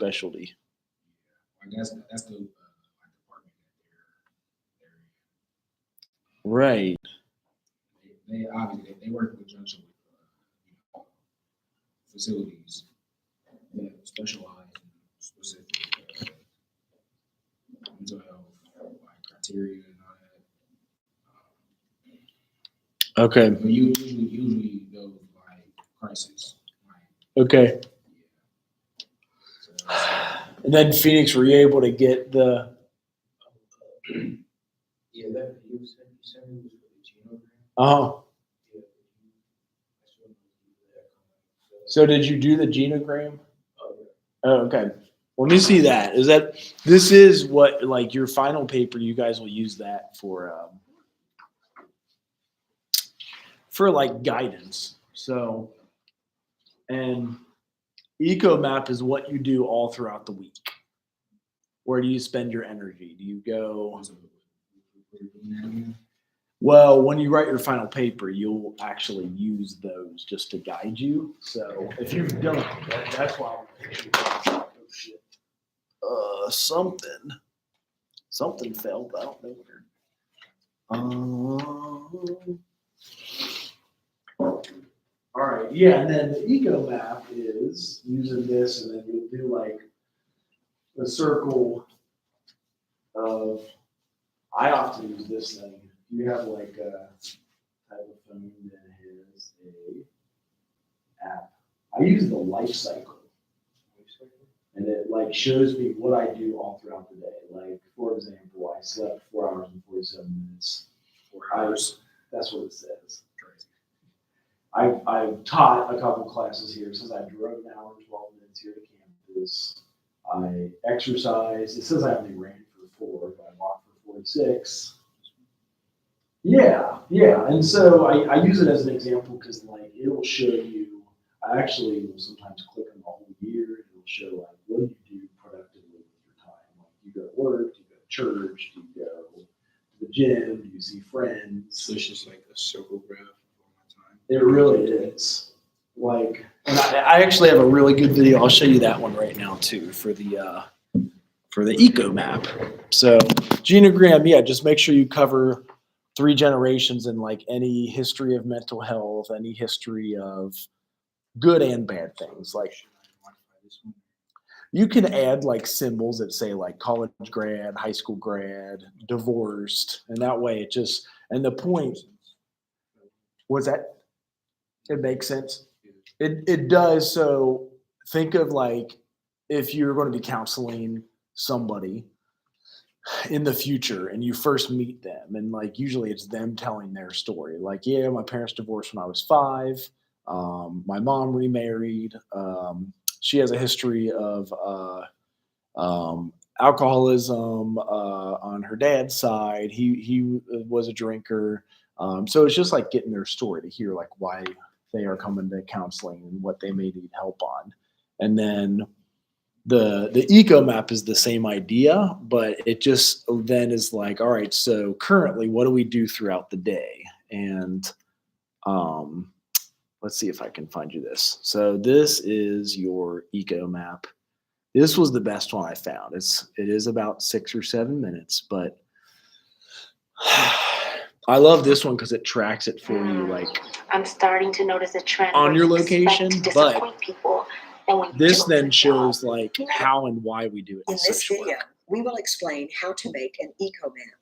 specialty. Like that's the like department that they're in. Right. They obviously they work in conjunction with facilities that specialize in specific mental health like criteria and all that. Okay. But usually those like crisis. Like, Okay. so, And then Phoenix, were you able to get the? Yeah, that you sent me was for the genogram. Oh, Yeah, I still need to do that. so did you do the genogram? Oh, yeah. Oh, okay. Let me see that. This is what, like, your final paper, you guys will use that for like guidance. So, and eco map is what you do all throughout the week. Where do you spend your energy? Do you go? Well, when you write your final paper, you'll actually use those just to guide you. So if you don't, that's why. Something fell. I don't know where. All right, yeah, and then the eco map is using this, and then you'll do like the circle of. I often use this thing. You have like a type of phone that has a app. I use the life cycle, and it like shows me what I do all throughout the day. Like for example, I slept 4 hours and 47 minutes. 4 hours. That's what it says. I've taught a couple classes here. It says I drove an hour and 12 minutes here to campus. I exercised. It says I only ran for 4, but I walked for 46. Yeah. And so I use it as an example because like it'll show you. I actually will sometimes click on the whole year. It'll show like what do you do productively with your time. Like you go to work, do you go to church, do you go to the gym, do you see friends? So it's just like a circle graph. It really is. Like, and I actually have a really good video. I'll show you that one right now too for the eco map. So genogram, yeah, just make sure you cover 3 generations and like any history of mental health, any history of good and bad things. Like you can add like symbols that say like college grad, high school grad, divorced, and that way it just, and the point, what's that? It makes sense. It does. So think of like if you're going to be counseling somebody in the future and you first meet them, and like usually it's them telling their story. Like, yeah, my parents divorced when I was 5. My mom remarried. She has a history of alcoholism on her dad's side. He was a drinker. So it's just like getting their story to hear like why they are coming to counseling and what they may need help on. And then the eco map is the same idea, but it just then is like, all right, so currently what do we do throughout the day? And let's see if I can find you this. So this is your eco map. This was the best one I found. It is about 6 or 7 minutes, but I love this one because it tracks it for you, like I'm starting to notice a trend on your where you expect location, to but disappoint people, and when you this don't, then you shows don't. like how and why we do it in In this social video, work. we will explain how to make an eco map.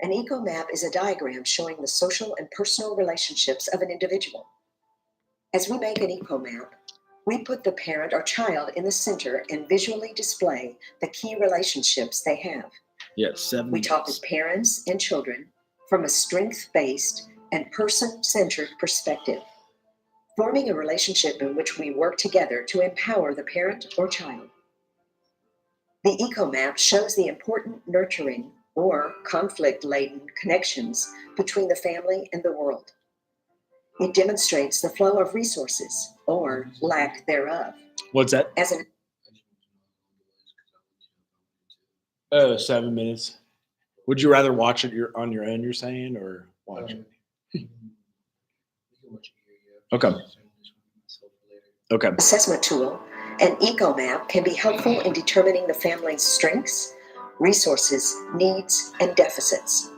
An eco map is a diagram showing the social and personal relationships of an individual. As we make an eco map, we put the parent or child in the center and visually display the key relationships they have. Yes, 7 We talk minutes. with parents and children from a strength-based and person-centered perspective, forming a relationship in which we work together to empower the parent or child. The eco map shows the important nurturing or conflict-laden connections between the family and the world. It demonstrates the flow of resources or lack thereof. What's that? As an 7 minutes. Would you rather watch it on your own, you're saying, or watch it? Okay. Okay. assessment tool, An eco map can be helpful in determining the family's strengths, resources, needs, and deficits.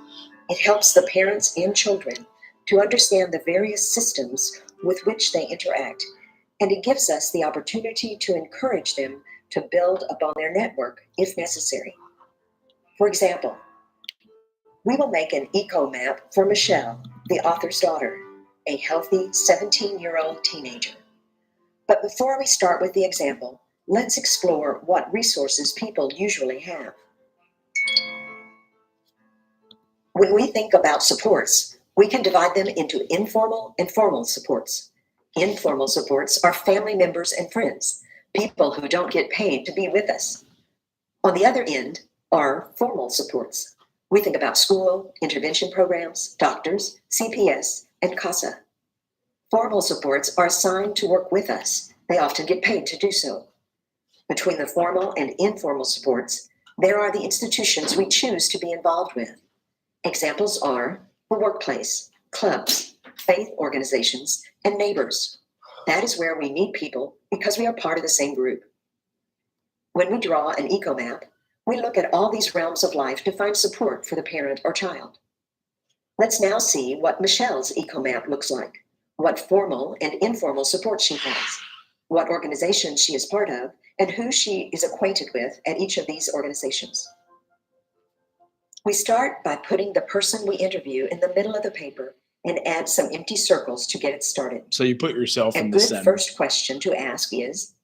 It helps the parents and children to understand the various systems with which they interact, and it gives us the opportunity to encourage them to build upon their network if necessary. For example, we will make an eco map for Michelle, the author's daughter, a healthy 17-year-old teenager. But before we start with the example, let's explore what resources people usually have. When we think about supports, we can divide them into informal and formal supports. Informal supports are family members and friends, people who don't get paid to be with us. On the other end are formal supports. We think about school, intervention programs, doctors, CPS, and CASA. Formal supports are assigned to work with us. They often get paid to do so. Between the formal and informal supports, there are the institutions we choose to be involved with. Examples are the workplace, clubs, faith organizations, and neighbors. That is where we meet people because we are part of the same group. When we draw an eco map, we look at all these realms of life to find support for the parent or child. Let's now see what Michelle's eco map looks like, what formal and informal support she has, what organizations she is part of, and who she is acquainted with at each of these organizations. We start by putting the person we interview in the middle of the paper and add some empty circles to get it started. So you put yourself A in the good center. first question to ask is,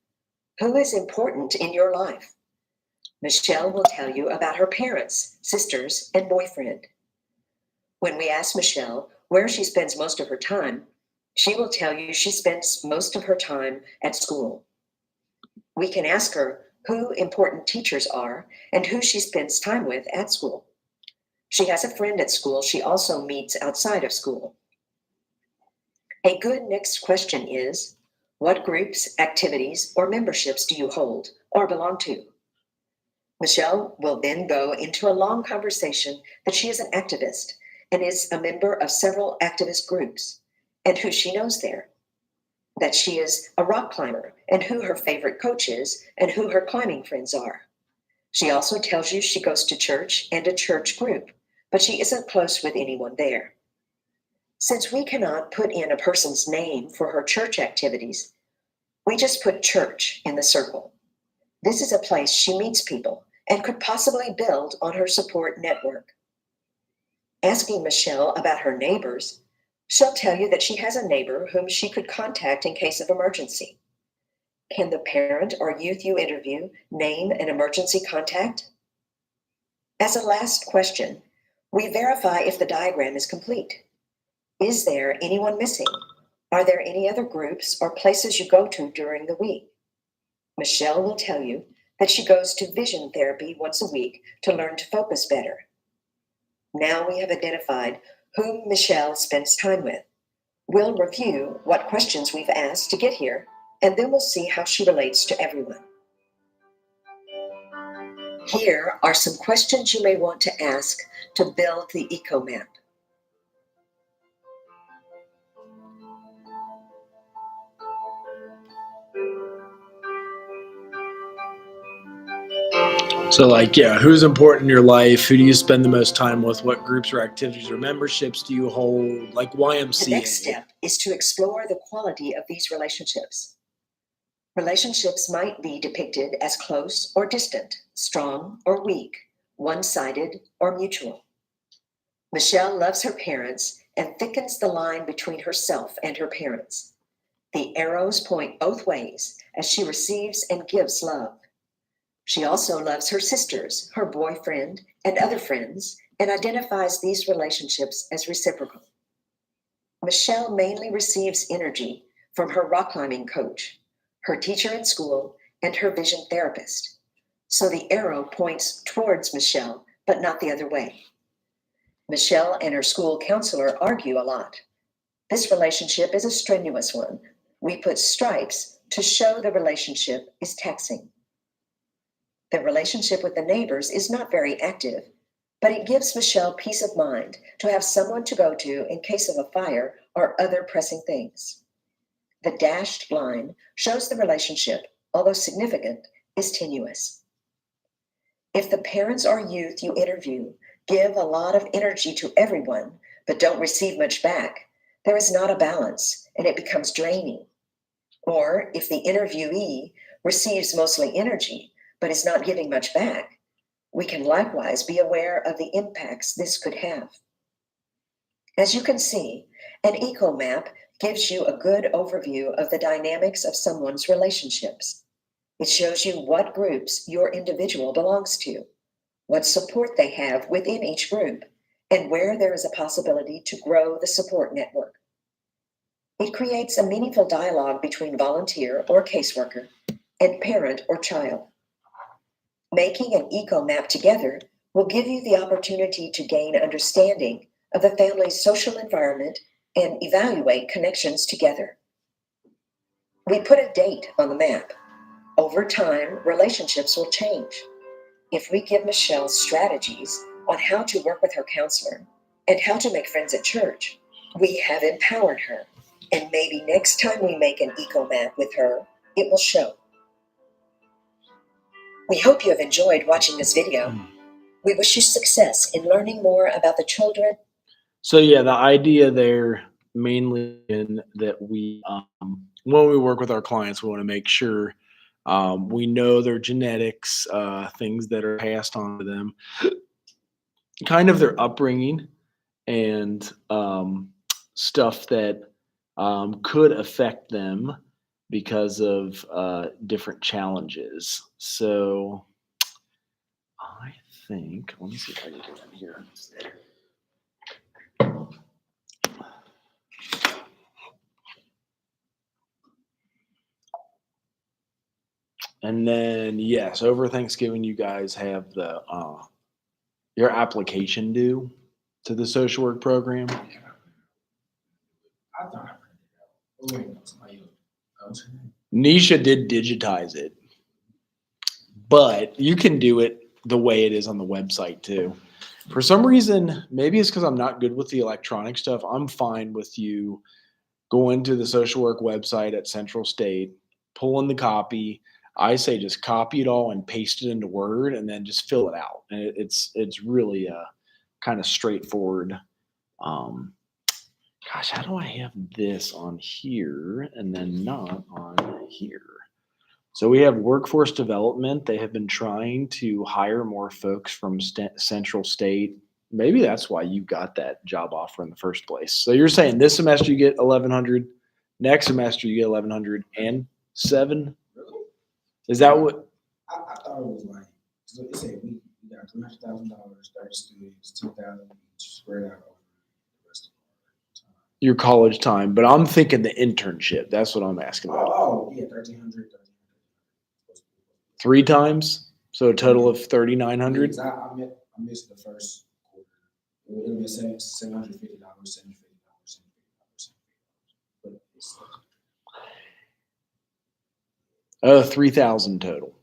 who is important in your life? Michelle will tell you about her parents, sisters, and boyfriend. When we ask Michelle where she spends most of her time, she will tell you she spends most of her time at school. We can ask her who important teachers are and who she spends time with at school. She has a friend at school she also meets outside of school. A good next question is, what groups, activities, or memberships do you hold or belong to? Michelle will then go into a long conversation that she is an activist and is a member of several activist groups, and who she knows there. That she is a rock climber and who her favorite coach is and who her climbing friends are. She also tells you she goes to church and a church group, but she isn't close with anyone there. Since we cannot put in a person's name for her church activities, we just put church in the circle. This is a place she meets people and could possibly build on her support network. Asking Michelle about her neighbors, she'll tell you that she has a neighbor whom she could contact in case of emergency. Can the parent or youth you interview name an emergency contact? As a last question, we verify if the diagram is complete. Is there anyone missing? Are there any other groups or places you go to during the week? Michelle will tell you that she goes to vision therapy once a week to learn to focus better. Now we have identified whom Michelle spends time with. We'll review what questions we've asked to get here, and then we'll see how she relates to everyone. Here are some questions you may want to ask to build the eco map. So like, yeah, who's important in your life? Who do you spend the most time with? What groups or activities or memberships do you hold? Like YMCA. The next step is to explore the quality of these relationships. Relationships might be depicted as close or distant, strong or weak, one-sided or mutual. Michelle loves her parents and thickens the line between herself and her parents. The arrows point both ways as she receives and gives love. She also loves her sisters, her boyfriend, and other friends, and identifies these relationships as reciprocal. Michelle mainly receives energy from her rock climbing coach, her teacher at school, and her vision therapist. So the arrow points towards Michelle, but not the other way. Michelle and her school counselor argue a lot. This relationship is a strenuous one. We put stripes to show the relationship is taxing. The relationship with the neighbors is not very active, but it gives Michelle peace of mind to have someone to go to in case of a fire or other pressing things. The dashed line shows the relationship although significant, is tenuous. If the parents or youth you interview give a lot of energy to everyone but don't receive much back, there is not a balance and it becomes draining. Or if the interviewee receives mostly energy but is not giving much back, we can likewise be aware of the impacts this could have. As you can see, an eco map gives you a good overview of the dynamics of someone's relationships. It shows you what groups your individual belongs to, what support they have within each group, and where there is a possibility to grow the support network. It creates a meaningful dialogue between volunteer or caseworker and parent or child. Making an eco map together will give you the opportunity to gain understanding of the family's social environment and evaluate connections together. We put a date on the map. Over time, relationships will change. If we give Michelle strategies on how to work with her counselor and how to make friends at church, we have empowered her. And maybe next time we make an eco map with her, it will show. We hope you have enjoyed watching this video. We wish you success in learning more about the children. So yeah, the idea there mainly in that we, when we work with our clients, we want to make sure we know their genetics, things that are passed on to them, kind of their upbringing, and stuff that could affect them because of different challenges. So I think, let me see if I can get in here. And then, yes, over Thanksgiving, you guys have the your application due to the social work program. Yeah. I thought I printed it out. Oh, wait, no, somebody else. Nisha did digitize it, but you can do it the way it is on the website too. For some reason, maybe it's because I'm not good with the electronic stuff. I'm fine with you going to the social work website at Central State, pulling the copy. I say just copy it all and paste it into Word, and then just fill it out. And it's really kind of straightforward. Gosh, how do I have this on here and then not on here? So we have workforce development. They have been trying to hire more folks from Central State. Maybe that's why you got that job offer in the first place. So you're saying this semester you get 1,100, next semester you get 1,107. Really? Is that what? I thought it was like, so it said we got $300,000, 30 students, 2,000 each spread out over the rest of our time. Your college time? But I'm thinking the internship. That's what I'm asking about. Oh, yeah, 1,300. 3 times, so a total of 3,900. I missed the first quarter. It'll be $750, $750, $750. But it's 3,000 total.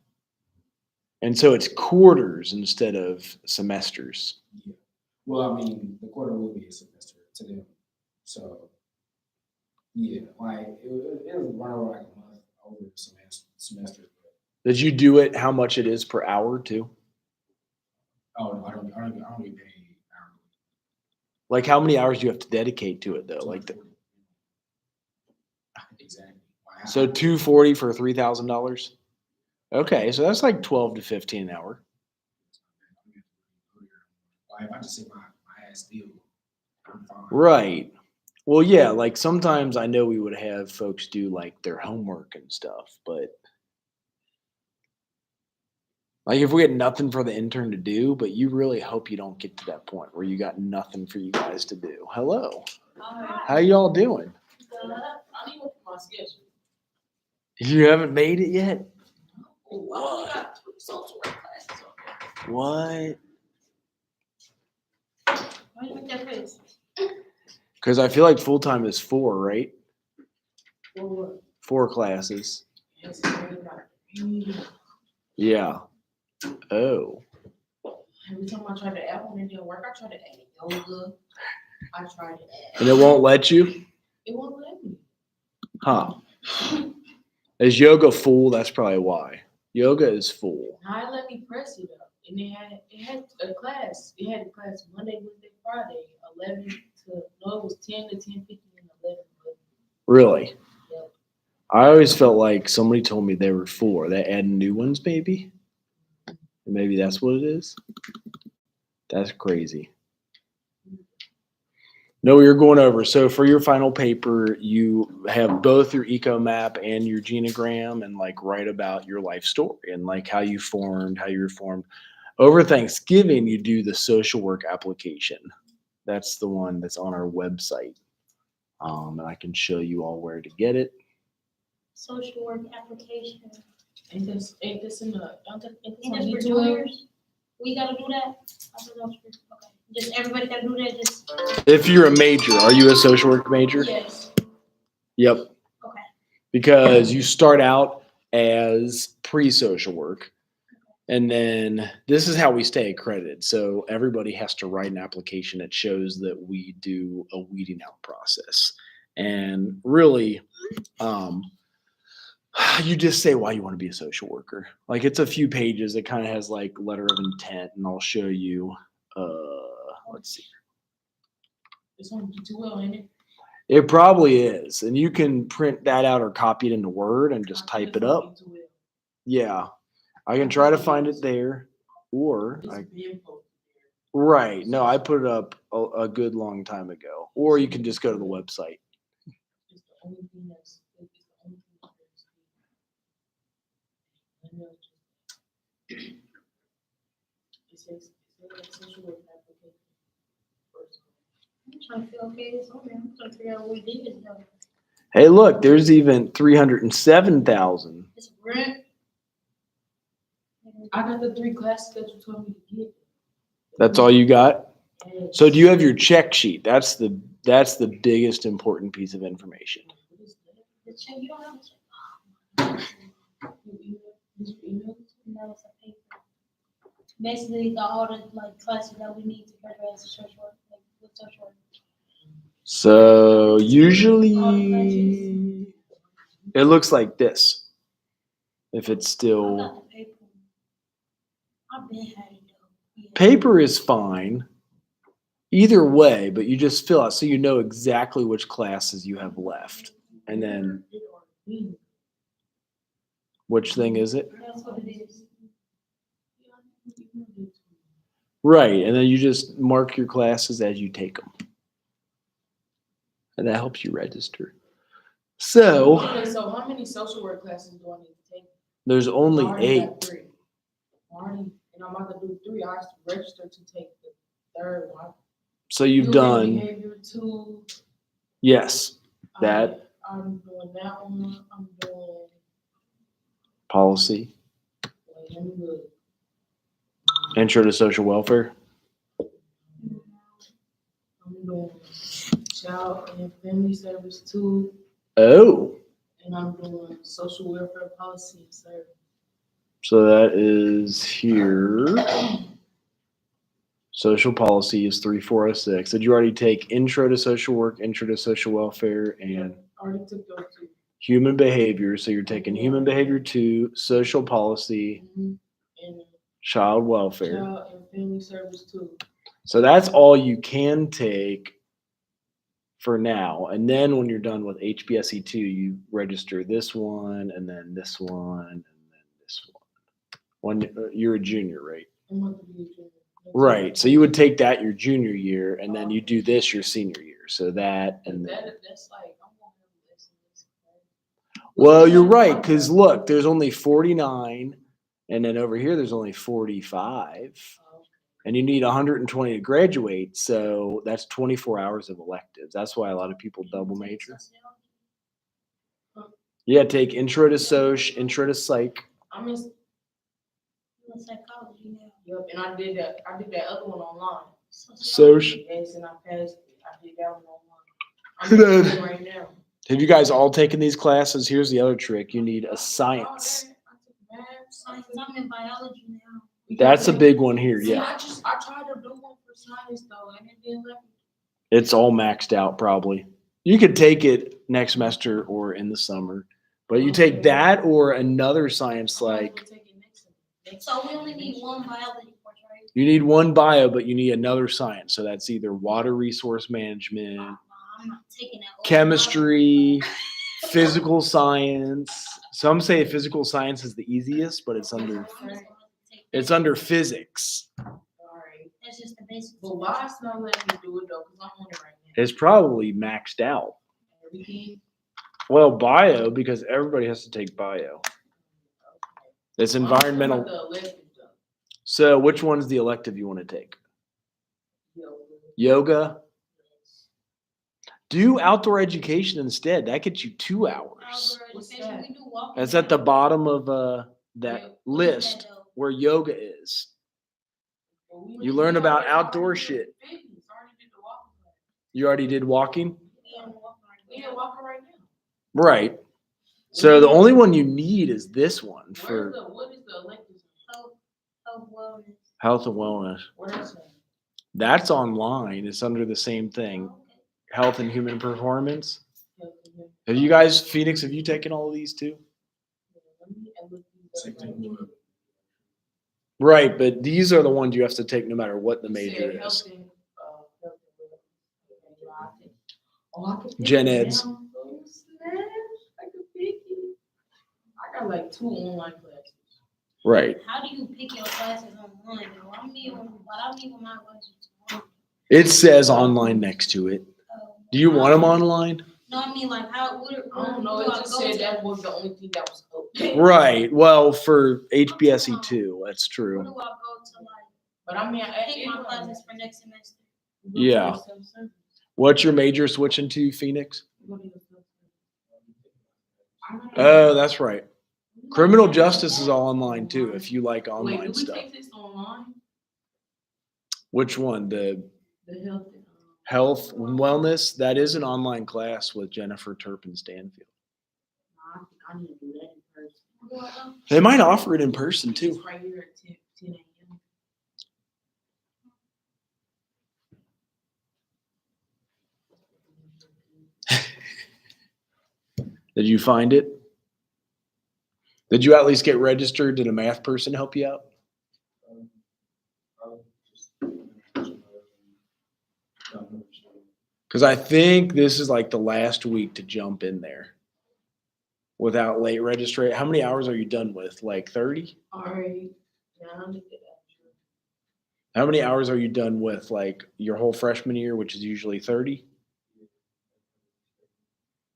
And so it's quarters instead of semesters. yeah. Well, I mean, the quarter will be a semester to them. So yeah, like it'll run over like a month over the semester. Did you do it how much it is per hour too? Oh no, I don't get paid hourly. Like how many hours do you have to dedicate to it though? Like the, Exactly. so $240 for $3,000. Okay, so that's like 12 to 15 an hour. Like if I just say my ass deal, I'm fine. Right. Well, yeah, like sometimes I know we would have folks do like their homework and stuff, but like if we had nothing for the intern to do, but you really hope you don't get to that point where you got nothing for you guys to do. Hello. How y'all doing? I need to look at my schedule. You haven't made it yet? Oh, I only got 2 social work classes. What? Why you make that face? Because I feel like full time is 4, right? For what? 4 classes. Yes, very right. Yeah. Oh. Every time I tried to add one, it didn't work. I tried to add yoga. I tried to add. And it won't let you? It won't let me. Huh. Is yoga full? That's probably why. Yoga is full. Now it let me press it up, and it had a class. It had a class Monday, Wednesday, Friday, 11 to no, it was 10 to 10:50 and 11. But Really? Yep. I always felt like somebody told me they were full. Are they adding new ones, maybe? Maybe that's what it is. That's crazy. No, you're going over. So for your final paper, you have both your eco map and your genogram, and like write about your life story and like how you formed, how you were formed. Over Thanksgiving, you do the social work application. That's the one that's on our website. And I can show you all where to get it. Social work application. ain't this in the ain't this And on that's for YouTube? juniors? We gotta do that? I don't know. Okay. Just everybody gotta do that, just, If you're a major, are you a social work major? yes, Yep. okay. Because you start out as pre-social work, and then this is how we stay accredited. So everybody has to write an application that shows that we do a weeding out process. And really, you just say why you want to be a social worker. Like it's a few pages. It kind of has like letter of intent, and I'll show you. Let's see. It's on D2L, ain't it? It probably is, and you can print that out or copy it into Word and just I think type it it's on up. D2L. Yeah, I can try to find it there, or It's I, being posted right. No, I put it up a good long time ago, or you can just go to the website. there. It's the only thing that's it's the only thing that's it says social work application. First. I'm trying to feel okay, it's on there. I'm trying to figure out what it is though. Hey, look, there's even 307,000. It's rent. I got the 3 classes that you told me to get. That's all you got. Yes. So do you have your check sheet? That's the biggest important piece of information. What is that? The check, you don't have a check. Did you email it? No, it's a paper. Basically, all the like classes that we need to graduate as a social work, like with social work. So usually it looks like this. If it's I still got the paper. I've been had it though. Yeah. paper is fine. Either way, but you just fill out so you know exactly which classes you have left. And then which thing is it? That's what it is. Right. And then you just mark your classes as you take them. And that helps you register. So Okay, so how many social work classes do I need to take? there's only I already got 8. 3. And I'm about to do 3. I have to register to take the 3rd one. So you've Human done, behavior 2. yes, that I'm doing that one. I'm doing. policy, Wait, let me look. intro to social welfare. I'm doing child and family service 2, Oh, and I'm doing social welfare policy and service. so that is here. Social policy is 3406. Did you already take intro to social work, intro to social welfare, and I already took those 2. human behavior? So you're taking human behavior 2, social policy, And child welfare. child and family service 2. So that's all you can take for now. And then when you're done with hbse 2, you register this one, and then this one, and then this one. You're a junior, right? I'm about to be a junior. Right. So you would take that your junior year, and then you do this your senior year. So that, and then. That's like I'm gonna have less and less. Well, you're right, because look, there's only 49, and then over here there's only 45, and you need 120 to graduate. So that's 24 hours of electives. That's why a lot of people double major. Yeah, take intro to soc, intro to psych. I'm in. I'm in psychology now. Yep, and I did that. I did that other one online. Soc. Yes, and I passed it. I did that one online. I'm in it right now. Have you guys all taken these classes? Here's the other trick. You need a science. I took math. Science, I'm in biology now. That's a big one here. See, Yeah. I tried to do one for science though, and it didn't let me. It's all maxed out probably. You could take it next semester or in the summer, But you take that or another science like So we only need one biology course, right? you need one bio, but you need another science. So that's either water resource management, Nah, I'm not taking that. over chemistry, physical science. Some say physical science is the easiest, but it's under I'm just gonna take it's that. under physics. Alright. That's just the basics. But why it's not letting me do it though? Cause I'm on it right now. It's probably maxed out. Everything. Well, bio, because everybody has to take bio. It's Well, I'm talking environmental. about the elective though. So which one's the elective you want to take? Yoga? Do outdoor education instead. That gets you 2 hours. Outdoor What's education, that? we do walking. That's at the bottom of that What is list that, though? where yoga is. You learn about outdoor shit. You already did walking? We ain't walking right We now. ain't walking right now. Right. So the only one you need is this one for What is the elective? Health wellness. health and wellness. What is that? That's online. It's under the same thing. Health and human performance. Have you guys, Phoenix, have you taken all of these too? Right, but these are the ones you have to take no matter what the major is. Gen Eds. I got like 2 online classes. Right. How do you pick your classes online? Though? I mean, with my classes. It says online next to it. Do you want them online? No, I mean like how would it? I don't know. It just said that was the only thing that was open. Right. Well, for HBSE too, that's Where true. do I go to like But I mean, pick my classes for next semester? Yeah. What's your major switching to, Phoenix? Oh, that's right. Criminal justice is all online too, if you like Wait, online do we stuff. take this online? Which one? The The health. health and wellness? That is an online class with Jennifer Turpin Stanfield. I need to do that in person. Where do I go? They might offer it in person It's too. right here at 10 a.m. Did you find it? Did you at least get registered? Did a math person help you out? Because I think this is like the last week to jump in there without late registration. How many hours are you done with? Like 30? All right. Now I'm just How many hours are you done with? Like your whole freshman year, which is usually 30?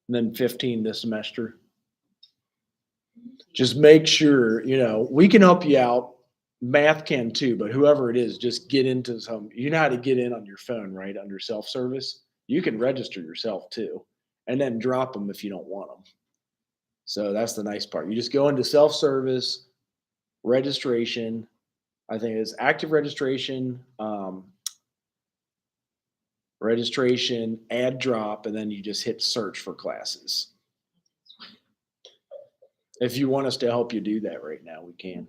And then 15 this semester. Just make sure, we can help you out. Math can too, but whoever it is, just get into some. You know how to get in on your phone, right? Under self-service. You can register yourself too, and then drop them if you don't want them. So that's the nice part. You just go into self-service, registration. I think it's active registration, registration, add drop, and then you just hit search for classes. If you want us to help you do that right now, we can.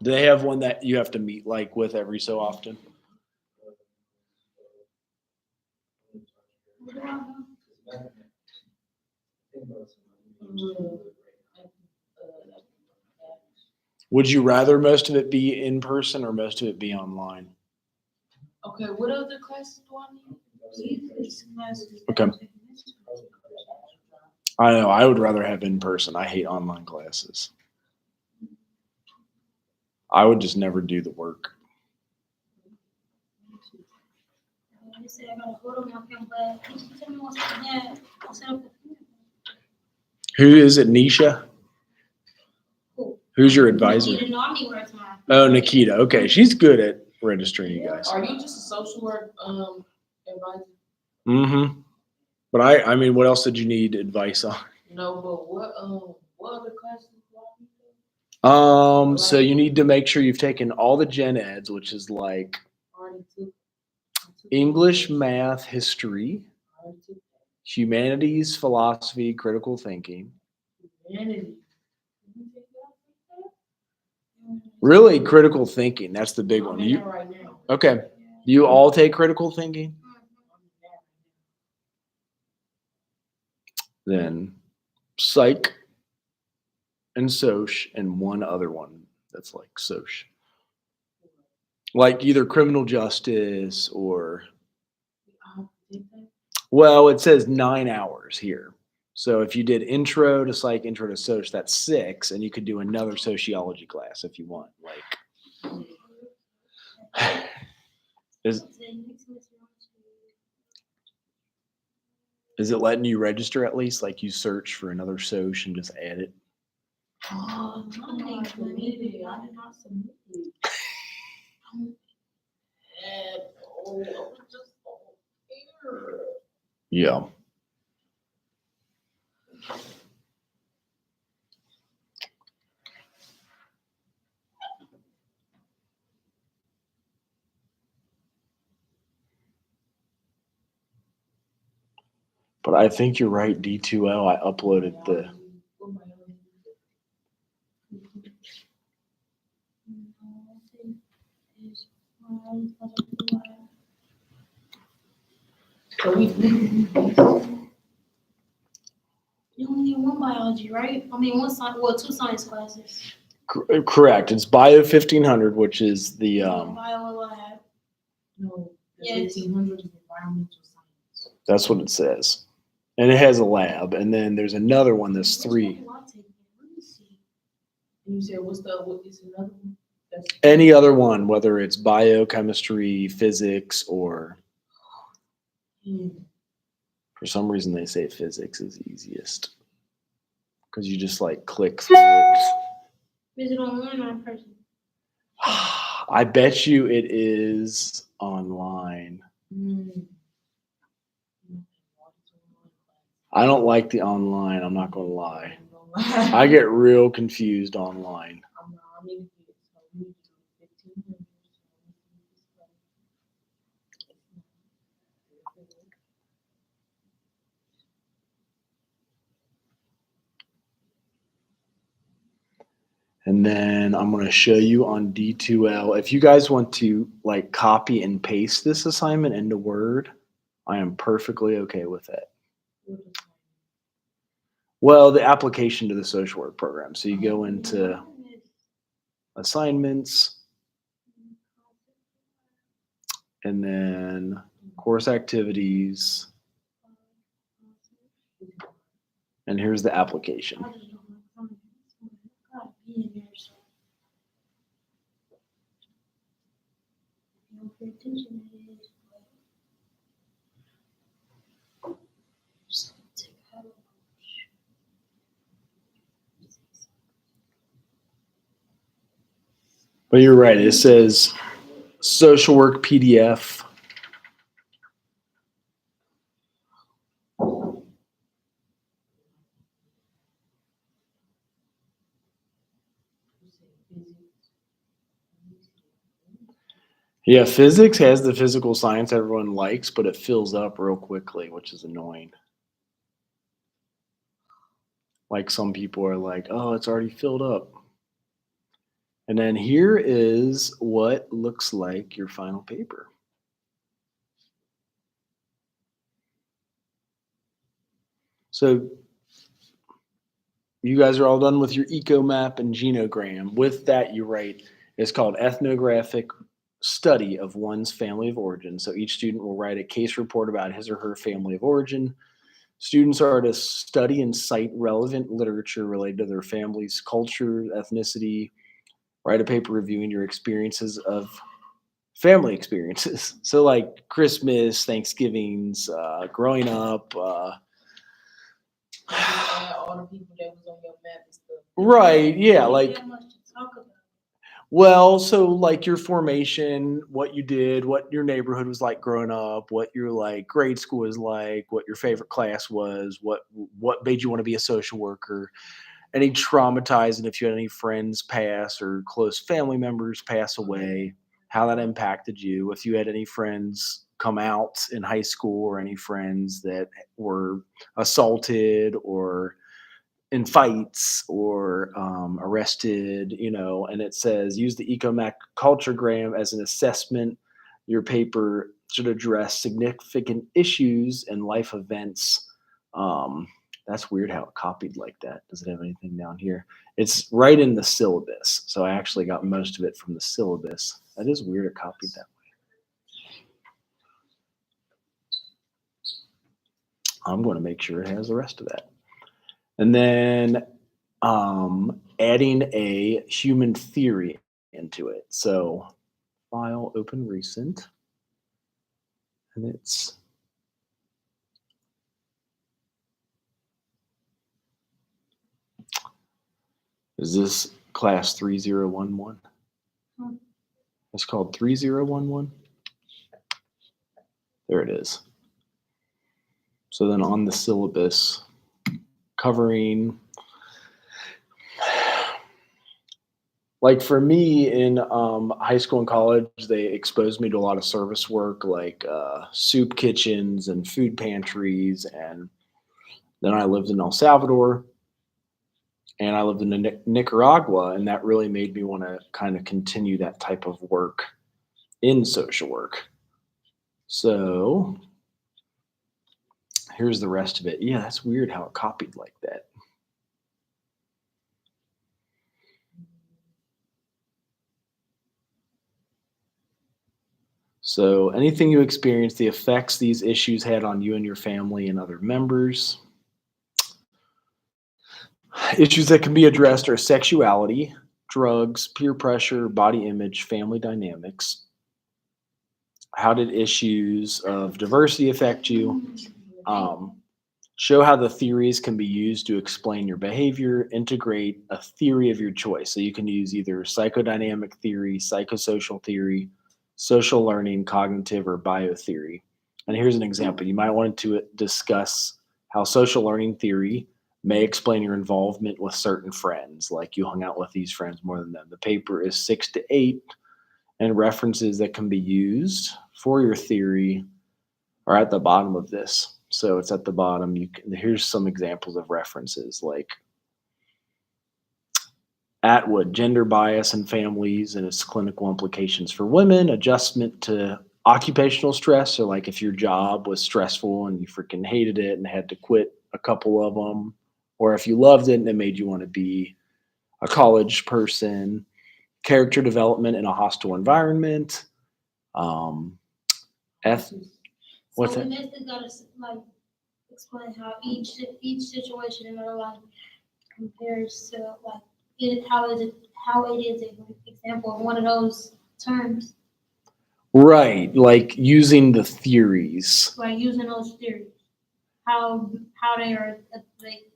Do they have one that you have to meet like with every so often? Where do I go? Would you rather most of it be in person or most of it be online? Okay, what other classes do I need? These classes. Okay. I know, I would rather have in person. I hate online classes. I would just never do the work. You said I gotta go to my film, but can you tell me what's that? I'll set up the film. Who is it, Nisha? Who? Who's your advisor? You know, I mean, where's my? Oh, Nikita. Okay, she's good at registering you guys. Are you just a social work advisor? Mm-hmm. But I mean, what else did you need advice on? No, but what other classes do I need? So you need to make sure you've taken all the gen eds, which is like Already took- I took- English, math, history, Already took humanities, philosophy, critical thinking. humanity. Really, critical thinking. That's the big I'm one. in You there right now. okay? You all take critical thinking? then psych and soc, and one other one that's like soc. Like either criminal justice or, well, it says 9 hours here. So if you did intro to psych, intro to soc, that's 6, and you could do another sociology class if you want. Like, is it letting you register at least? Like you search for another soc and just add it? Oh, no, I submitted it. I did not submit it. Oh, I was just on here. Yeah. But I think you're right, D2L. I uploaded the. You only need one biology, right? I mean, one science, well, 2 science classes. Correct. It's Bio 1500, which is the. Bio lab. No, the Yes. 1500 is environmental science. That's what it says. And it has a lab. And then there's another one that's 3. Which one do I take? Let me see. And you said, what is another one? That's Any other one, whether it's biochemistry, physics, or for some reason they say physics is easiest. Because you just like click through it. Is it online or in person? I bet you it is online. I don't like the online, I'm not going to lie. I get real confused online. And then I'm going to show you on D2L. If you guys want to like copy and paste this assignment into Word, I am perfectly okay with it. Well, the application to the social work program. So you go into assignments and then course activities. And here's the application. I just don't know. Gotta be in there, so. You don't pay attention to it. Just take a look. But you're right. It says social work PDF. Yeah, physics has the physical science everyone likes, but it fills up real quickly, which is annoying. Like some people are like, oh, it's already filled up. And then here is what looks like your final paper. So you guys are all done with your eco map and genogram. With that, you write, it's called ethnographic study of one's family of origin. So each student will write a case report about his or her family of origin. Students are to study and cite relevant literature related to their family's culture, ethnicity, write a paper reviewing your experiences of family experiences. So like Christmas, Thanksgivings, growing up. all the people that was on your map and stuff. Right, yeah, like, That much to talk about. well, so like your formation, what you did, what your neighborhood was like growing up, what your like grade school was like, what your favorite class was, what made you want to be a social worker, any traumatized, and if you had any friends pass or close family members pass away, how that impacted you, if you had any friends come out in high school or any friends that were assaulted or in fights or arrested, and it says use the EcoMac Culturegram as an assessment. Your paper should address significant issues and life events That's weird how it copied like that. Does it have anything down here? It's right in the syllabus. So I actually got most of it from the syllabus. That is weird it copied that way. I'm going to make sure it has the rest of that. And then adding a human theory into it. So file, open recent. And it's is this class 3011? It's called 3011. There it is. So then on the syllabus, covering, like for me in high school and college, they exposed me to a lot of service work, like soup kitchens and food pantries. And then I lived in El Salvador and I lived in Nicaragua, and that really made me want to kind of continue that type of work in social work. So here's the rest of it. Yeah, that's weird how it copied like that. So anything you experience, the effects these issues had on you and your family and other members. Issues that can be addressed are sexuality, drugs, peer pressure, body image, family dynamics. How did issues of diversity affect you? Show how the theories can be used to explain your behavior. Integrate a theory of your choice. So you can use either psychodynamic theory, psychosocial theory, social learning, cognitive, or biotheory. And here's an example. You might want to discuss how social learning theory may explain your involvement with certain friends, like you hung out with these friends more than them. The paper is 6 to 8, and references that can be used for your theory are at the bottom of this. So it's at the bottom. Here's some examples of references, like Atwood, Gender Bias in Families and Its Clinical Implications for Women, Adjustment to Occupational Stress. So like if your job was stressful and you freaking hated it and had to quit a couple of them, or if you loved it and it made you want to be a college person. Character development in a hostile environment. What's So that? we basically gotta like explain how each situation in our life compares to like how it is an example of one of those terms, Right, like using the theories. like using those theories, how they are like.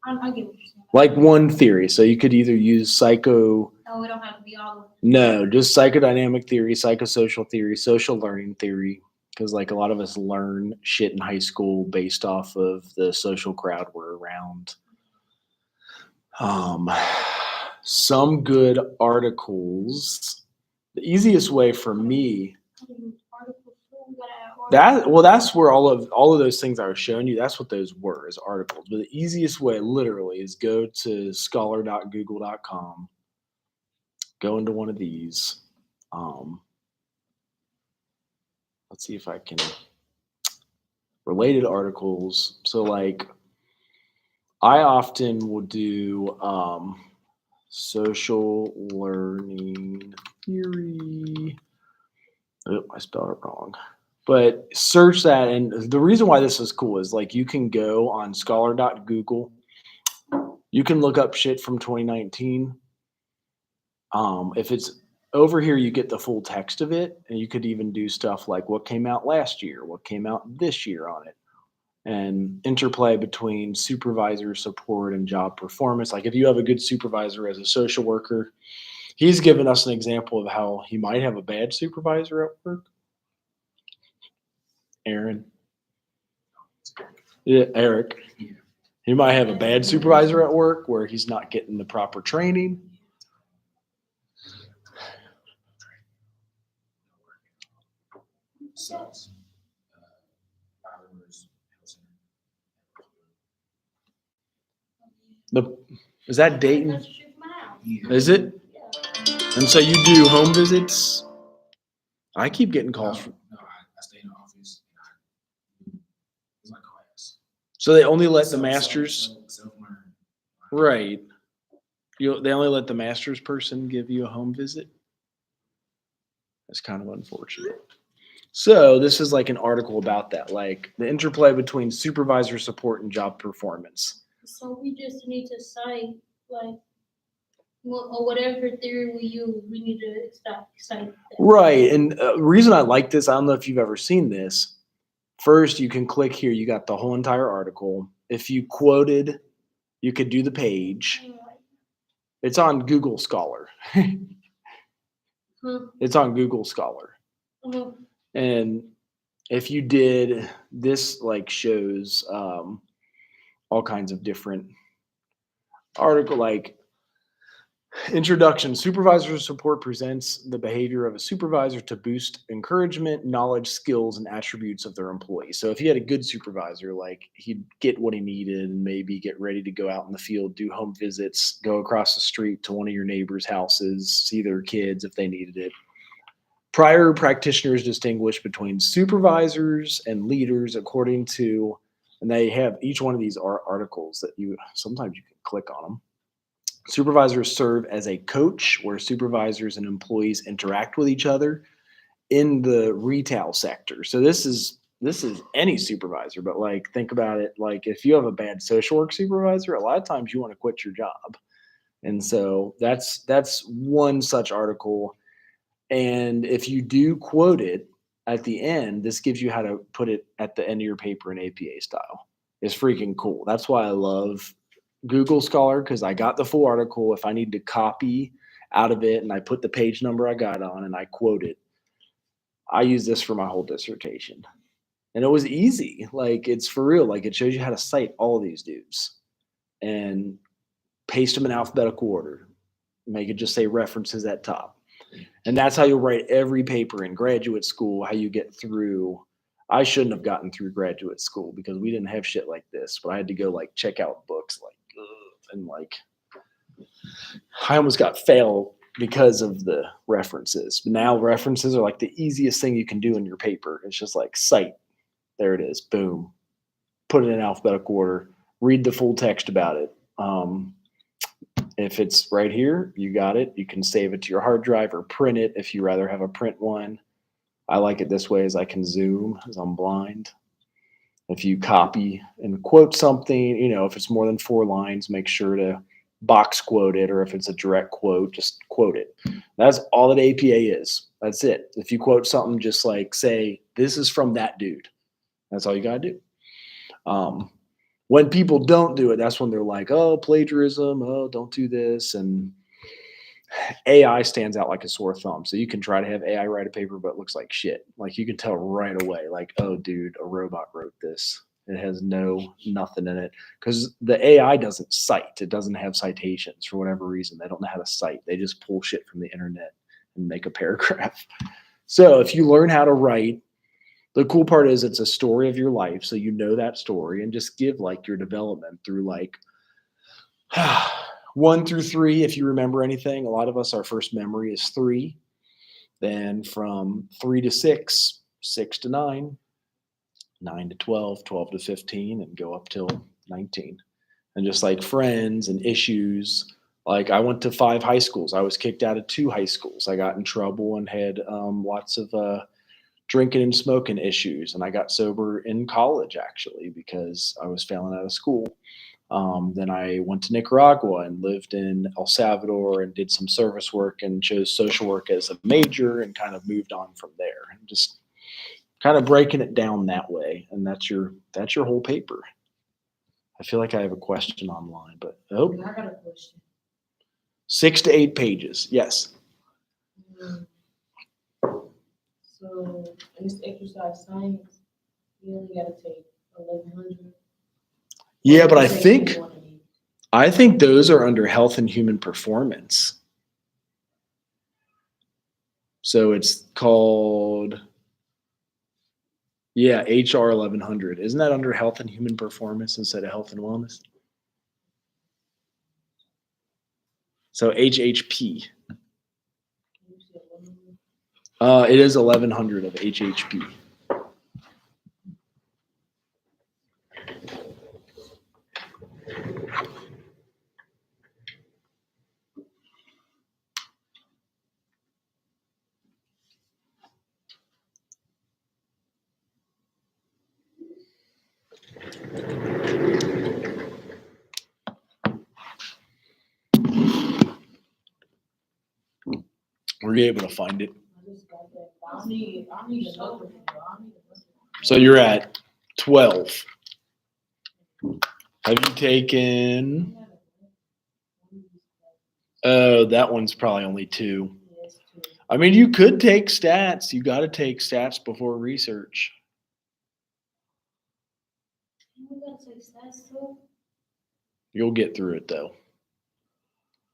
I get what you're saying. Like one theory. So you could either use psycho. No, we don't have to be all of them. No, just psychodynamic theory, psychosocial theory, social learning theory. Because like a lot of us learn shit in high school based off of the social crowd we're around. Some good articles. The easiest way for me. That's where all of those things I was showing you, that's what those were, as articles. But the easiest way literally is go to scholar.google.com, go into one of these. Let's see if I can related articles. So like I often will do social learning theory. Oh, I spelled it wrong. But search that, and the reason why this is cool is like you can go on scholar.google. You can look up shit from 2019. If it's over here, you get the full text of it, and you could even do stuff like what came out last year, what came out this year on it, and interplay between supervisor support and job performance. Like if you have a good supervisor as a social worker, he's given us an example of how he might have a bad supervisor at work. Aaron. Yeah, Eric. He might have a bad supervisor at work where he's not getting the proper training. Sucks. Is that Dayton? That's the shit from my house. Yeah. Is it? And so you do home visits? I keep getting calls from. No, I stay in the office. It's my class. So they only let the Self- masters, self-learn. right? They only let the master's person give you a home visit. That's kind of unfortunate. So this is like an article about that, like the interplay between supervisor support and job performance. So we just need to cite, like, or whatever theory we use, we need to cite that. Right. And reason I like this, I don't know if you've ever seen this. First, you can click here. You got the whole entire article. If you quoted, you could do the page. It's on Google Scholar. Huh? It's on Google Scholar. Uh-huh. And if you did, this like shows all kinds of different article, like introduction. Supervisor support presents the behavior of a supervisor to boost encouragement, knowledge, skills, and attributes of their employees. So if you had a good supervisor, like he'd get what he needed and maybe get ready to go out in the field, do home visits, go across the street to one of your neighbors' houses, see their kids if they needed it. Prior practitioners distinguish between supervisors and leaders according to, and they have each one of these articles that sometimes you can click on them. Supervisors serve as a coach where supervisors and employees interact with each other in the retail sector. So this is any supervisor, but like think about it, like if you have a bad social work supervisor, a lot of times you want to quit your job. And so that's one such article. And if you do quote it at the end, this gives you how to put it at the end of your paper in APA style. It's freaking cool. That's why I love Google Scholar, because I got the full article. If I need to copy out of it and I put the page number I got on and I quote it, I use this for my whole dissertation. And it was easy. Like it's for real. Like it shows you how to cite all these dudes and paste them in alphabetical order. Make it just say references at top. And that's how you'll write every paper in graduate school, how you get through. I shouldn't have gotten through graduate school because we didn't have shit like this, but I had to go like check out books like, and like I almost got failed because of the references. But now references are like the easiest thing you can do in your paper. It's just like cite. There it is. Boom. Put it in alphabetical order. Read the full text about it. If it's right here, you got it. You can save it to your hard drive or print it if you rather have a print one. I like it this way as I can zoom as I'm blind. If you copy and quote something, if it's more than 4 lines, make sure to box quote it, or if it's a direct quote, just quote it. That's all that APA is. That's it. If you quote something, just like say, this is from that dude. That's all you got to do. When people don't do it, that's when they're like, oh, plagiarism, oh, don't do this. And AI stands out like a sore thumb. So you can try to have AI write a paper, but it looks like shit. Like you can tell right away, like, oh, dude, a robot wrote this. It has nothing in it. Because the AI doesn't cite. It doesn't have citations for whatever reason. They don't know how to cite. They just pull shit from the internet and make a paragraph. So if you learn how to write, the cool part is it's a story of your life. So you know that story and just give like your development through like 1 through 3. If you remember anything, a lot of us, our first memory is 3. Then from 3 to 6, 6 to 9, 9 to 12, 12 to 15, and go up till 19. And just like friends and issues, like I went to 5 high schools. I was kicked out of 2 high schools. I got in trouble and had lots of drinking and smoking issues. And I got sober in college, actually, because I was failing out of school. Then I went to Nicaragua and lived in El Salvador and did some service work and chose social work as a major and kind of moved on from there. And just kind of breaking it down that way. And that's your whole paper. I feel like I have a question online, but I got a question. 6 to 8 pages. Yes. So in this exercise science, you only got to take 1100. Yeah, but I think those are under health and human performance. So it's called, HR 1100. Isn't that under health and human performance instead of health and wellness? So HHP. It is 1100 of HHP. Were you able to find it? I just got that. I need another one. So you're at 12. Have you taken? Oh, that one's probably only 2. Yes, too. I mean, you could take stats. You got to take stats before research. We gotta take stats too. You'll get through it though.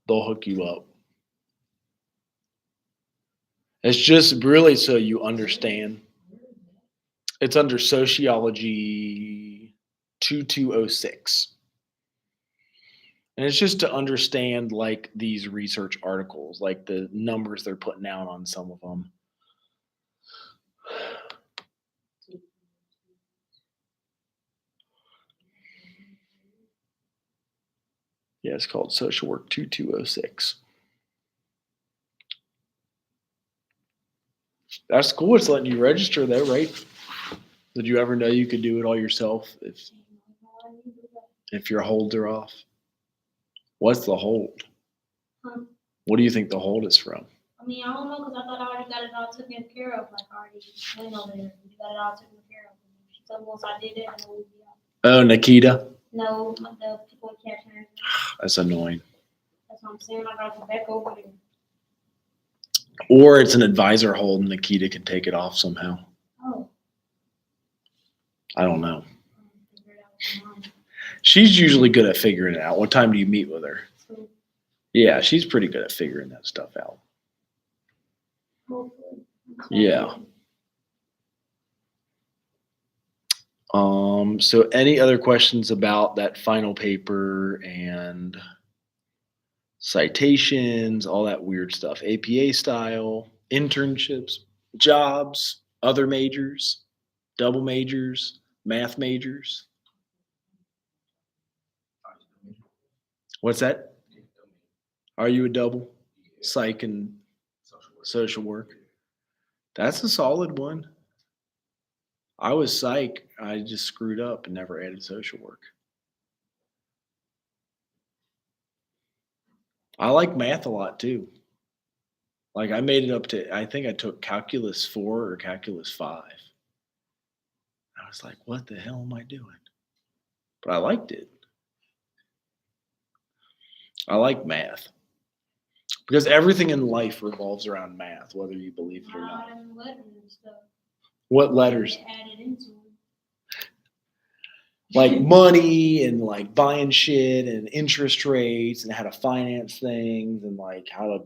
They'll hook you up. It's just really so you understand. It's under sociology 2206. And it's just to understand like these research articles, like the numbers they're putting out on some of them. Yeah, it's called Social Work 2206. That's cool. It's letting you register though, right? Did you ever know you could do it all yourself if your holds are off? What's the hold? Huh. What do you think the hold is from? I mean, I don't know, cause I thought I already got it all taken care of, like I already went over there, we got it all taken care of. She told me once I did it, I know we'd be out. Oh, Nikita. No, the people in cash management, That's annoying. that's what I'm saying, I gotta go back over there. Or it's an advisor hold and Nikita can take it off somehow. Oh. I don't know. Figure it out with mine. She's usually good at figuring it out. What time do you meet with her? So, Yeah, she's pretty good at figuring that stuff out. hopefully. Yeah. So any other questions about that final paper and citations, all that weird stuff, APA style, internships, jobs, other majors, double majors, math majors? What's that? Are you a double? Psych and social work? That's a solid one. I was psych. I just screwed up and never added social work. I like math a lot too. Like I made it up to, I think I took calculus 4 or calculus 5. I was like, what the hell am I doing? But I liked it. I like math because everything in life revolves around math, whether you believe it or not. Them letters and stuff. What letters? They added into it. Like money and like buying shit and interest rates and how to finance things and like how to,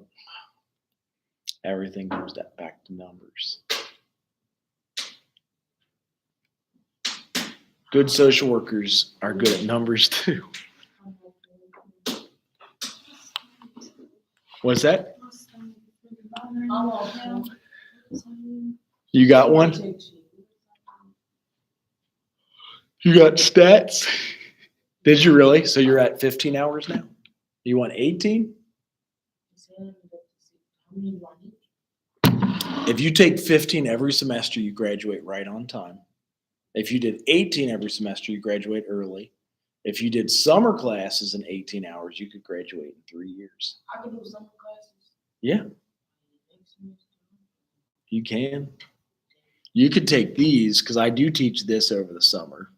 everything comes back to numbers. Good social workers are good at numbers too. What's that? You got one? You got stats? Did you really? So you're at 15 hours now? You want 18? If you take 15 every semester, you graduate right on time. If you did 18 every semester, you graduate early. If you did summer classes in 18 hours, you could graduate in 3 years. I can do summer classes. Yeah, you can. You could take these because I do teach this over the summer.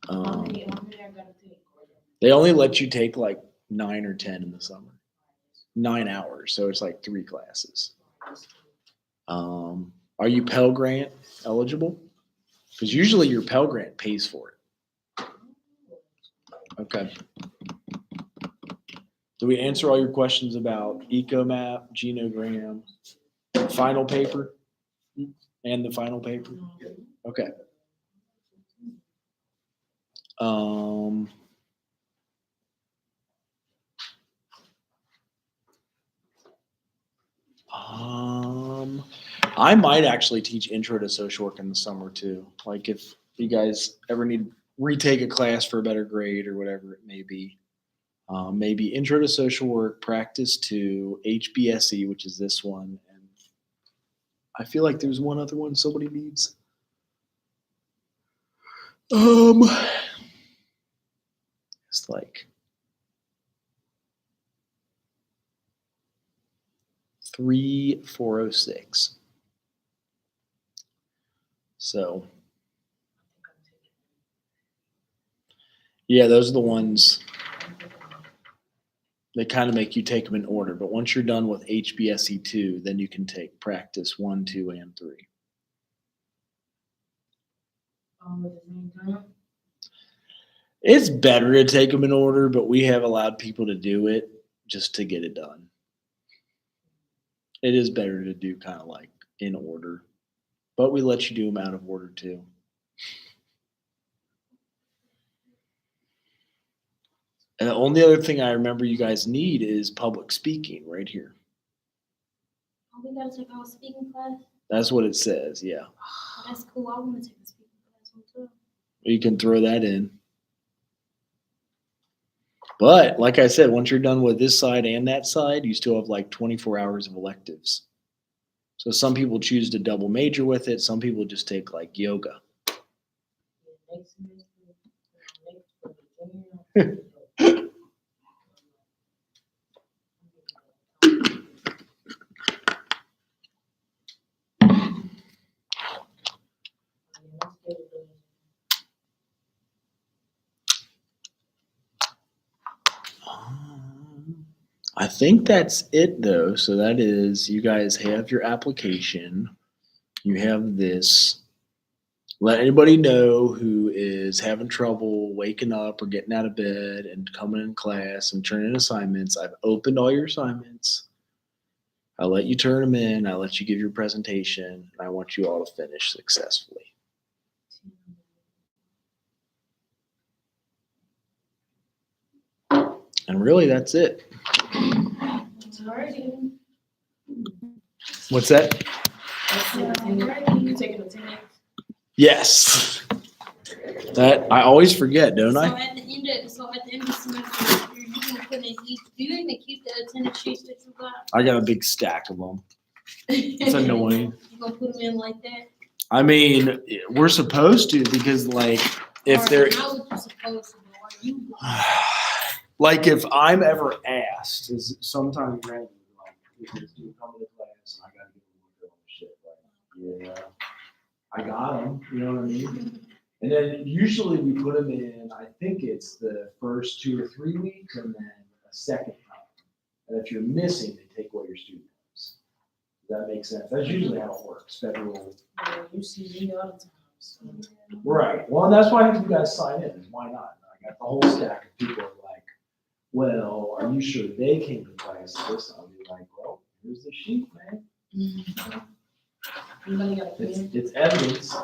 How many I gotta take? They only let you take like 9 or 10 in the summer. 9 hours, so it's like 3 classes. Are you Pell Grant eligible? Because usually your Pell Grant pays for it. Okay. Do we answer all your questions about EcoMap, genogram, final paper, and the final paper? Okay. I might actually teach intro to social work in the summer too. Like if you guys ever need retake a class for a better grade or whatever it may be. Maybe intro to social work, practice to hbse, which is this one. And I feel like there's one other one somebody needs. It's like 3406. So, yeah, those are the ones that kind of make you take them in order. But once you're done with hbse 2, then you can take practice 1, 2, and 3. All at the same time. It's better to take them in order, but we have allowed people to do it just to get it done. It is better to do kind of like in order, but we let you do them out of order too. And the only other thing I remember you guys need is public speaking right here. Oh, we gotta take our speaking class. That's what it says, yeah. Oh, that's cool. I want to take a speaking class one too. You can throw that in. But like I said, once you're done with this side and that side, you still have like 24 hours of electives. So some people choose to double major with it. Some people just take like yoga. Next semester, next for the junior. I think that's it though. So that is, you guys have your application. You have this. Let anybody know who is having trouble waking up or getting out of bed and coming in class and turning in assignments. I've opened all your assignments. I'll let you turn them in. I'll let you give your presentation. And I want you all to finish successfully. And really, that's it. Alrighty. What's that? You can take an attendance. Yes. That I always forget, don't So I? at the end of the semester, you can put in. Do you even keep the attendance sheets that you got? I got a big stack of them. It's annoying. You gonna put them in like that? I mean, we're supposed to because, like, if Or they're how would you supposed to go? Are you? like, if I'm ever asked, is sometimes randomly like, "Is this dude coming to class?" and I gotta get a look at shit. Like, yeah, I got them. You know what I mean? And then usually we put them in. I think it's the first 2 or 3 weeks, and then a second time. And if you're missing, they take away your student loans. Does that make sense? That's usually how it works. Federal. Yeah, you see me all the time. So. Right. Well, and that's why you guys sign in. Is why not? I got the whole stack of people who are like, "Well, are you sure they came to class at this time?" I'll be like, "Well, here's the sheet, man. Anybody got a It's, pen? it's evidence."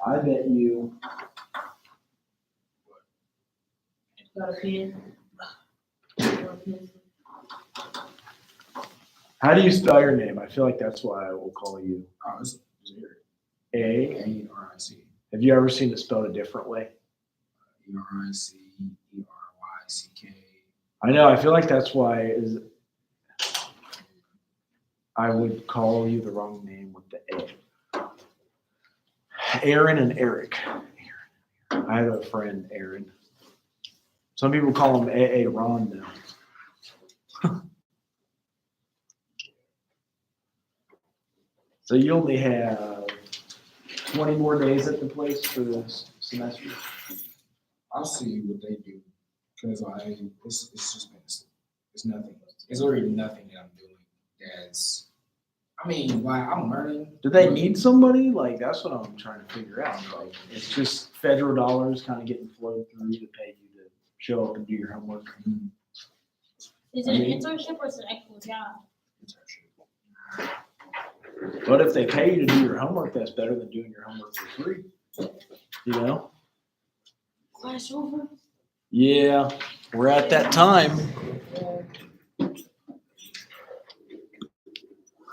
I bet you. Got a pen? Got a pen? How do you spell your name? I feel like that's why I will call you Oh, it's Eric. A. A-R-I-C. Have you ever seen it spelled a different way? E-R-I-C, E-R-Y-C-K. I know. I feel like that's why I would call you the wrong name with the A. Aaron and Eric. I have a friend, Aaron. Some people call him AA Ron now. So you only have 20 more days at the place for this semester? I'll see what they do, because it's just been, it's nothing. It's already nothing that I'm doing that's, I mean, like, I'm learning. Do they need somebody? Like, that's what I'm trying to figure out. Like, it's just federal dollars kind of getting flowed through to pay you to show up and do your homework. Is it an internship or is it an actual job? Internship. But if they pay you to do your homework, that's better than doing your homework for free. You know? Class over? Yeah, we're at that time.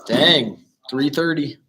Dang, 3:30.